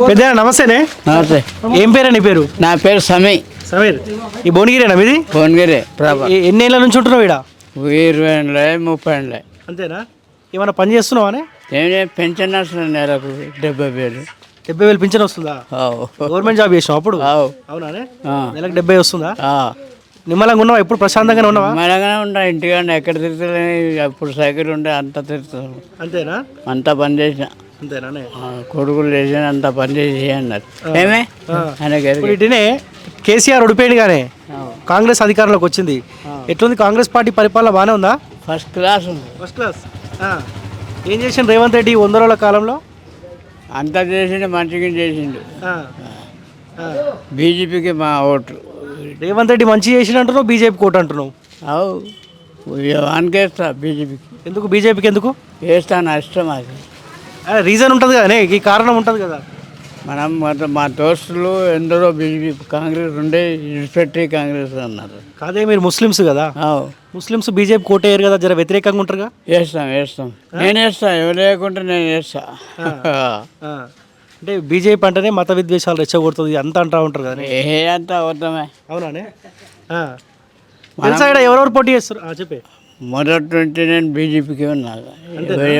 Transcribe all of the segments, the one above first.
పెద్ద నమస్తేనే. నమస్తే. ఏం పేరు నీ పేరు? నా పేరు సమీ. సమీర్. ఈ భువనగిరేనా మీది? భువనగిరి ప్రాపర్. ఎన్ని ఏళ్ళ నుంచి ఉంటున్నావు ఇక్కడ? 20 ఏళ్ళే 30 ఏళ్ళే. అంతేనా? ఏమైనా పని చేస్తున్నావానే? ఏం పెన్షన్ వస్తుంది నెలకు 70,000. 70,000 పింఛన్ వస్తుందా? అవు గవర్నమెంట్ జాబ్ చేసినావు అప్పుడు? అవు. అవునానే? ఆ. నెలకు 70 వస్తుందా? నిమ్మలంగా ఉన్నావా? ఎప్పుడు ప్రశాంతంగానే ఉన్నావా? మనగానే ఉంటా ఇంటికాడ ఎక్కడ తిరుగుతుంది. అప్పుడు సైకిల్ ఉంటే అంత తిరుగుతాను. అంతేనా? అంతా పని చేసిన. అంతేనానే? కొడుకులు చేసిన అంత పని చేసి అన్నారు. ఏమే ఇప్పుడు ఇటునే కేసీఆర్ ఓడిపోయింది కానీ కాంగ్రెస్ అధికారంలోకి వచ్చింది. ఎట్లుంది కాంగ్రెస్ పార్టీ పరిపాలన? బాగానే ఉందా? ఫస్ట్ క్లాస్ ఉంది. First class. ఏం చేసిండు రేవంత్ రెడ్డి 100 రోజుల కాలంలో? అంతా చేసిండు, మంచిగా చేసిండు. ఆ. ఆ. బీజేపీకి మా ఓటు. రేవంత్ రెడ్డి మంచి చేసిన అంటున్నావు, బీజేపీ కోట అంటున్నావు. అవు వానికేస్తా బీజేపీకి. ఎందుకు బీజేపీకి ఎందుకు? వేస్తా నా ఇష్టం అది. రీజన్ ఉంటుంది కదా, ఈ కారణం ఉంటుంది కదా. మనం మా దోస్తులు ఎందరో బీజేపీ కాంగ్రెస్ ఉండే ఇన్స్పెక్టరీ కాంగ్రెస్ అన్నారు. కాదే మీరు ముస్లిమ్స్ కదా, అవు ముస్లిమ్స్ బీజేపీ కోట వేయరు కదా, జర వ్యతిరేకంగా ఉంటారుగా. వేస్తాం నేను వేస్తా, ఎవరు లేకుంటే నేను వేస్తా. అంటే బీజేపీ అంటేనే మత విద్వేషాలు రెచ్చగొడుతుంది అంతా అంటూ ఉంటారు కదా. ఏ అంతా అవుతామే. అవునానే? తెలుసా ఇక్కడ ఎవరెవరు పోటీ చేస్తారు? చెప్పే. మొదటి నుంచి నేను బీజేపీకి ఉన్నా.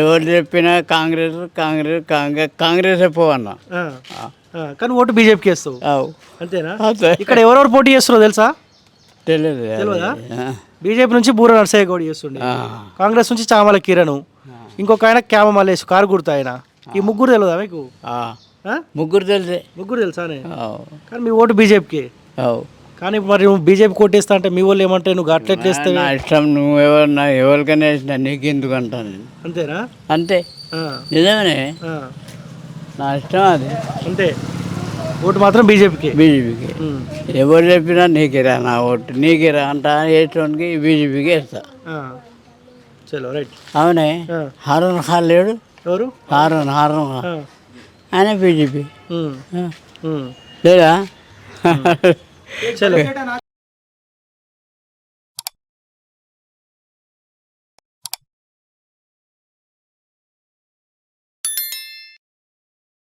ఎవరు చెప్పినా కాంగ్రెస్ కాంగ్రెస్ కాంగ్రెస్ కాంగ్రెస్ పోవన్నా. కానీ ఓటు బీజేపీకి వేస్తావు. అవు అంతేనా? ఇక్కడ ఎవరెవరు పోటీ చేస్తారో తెలుసా? తెలియదా? బీజేపీ నుంచి బూర నర్సయ్య గౌడ్ చేస్తుండే, కాంగ్రెస్ నుంచి చామల కిరణ్, ఇంకొక ఆయన క్యామ మల్లేష్ కారు గుర్తు ఆయన. ఈ ముగ్గురు తెలియదా మీకు? ముగ్గురు తెలిసే. ముగ్గురు తెలుసానే? కానీ మీ ఓటు బీజేపీకి. అవు. కానీ మరి నువ్వు బీజేపీ కోటేస్తా అంటే మీ వాళ్ళు ఏమంటే నువ్వు అట్లెట్లు వేస్తావు? నా ఇష్టం. నువ్వు ఎవరికైనా వేసినా నీకు ఎందుకు అంటాను నేను. అంతేనా? అంతే. నిజమేనే. నా ఇష్టం అది. అంతే. ఓటు మాత్రం బీజేపీకి. ఎవరు చెప్పినా నీకేరా నా ఓటు, నీకేరా అంట వేయటానికి బీజేపీకి వేస్తా. చలో రైట్. అవునే. హారూన్ ఖాన్ లేడు? ఎవరు? హారూన్ ఖాన్ ఆయన బీజేపీ లేదా? చలో.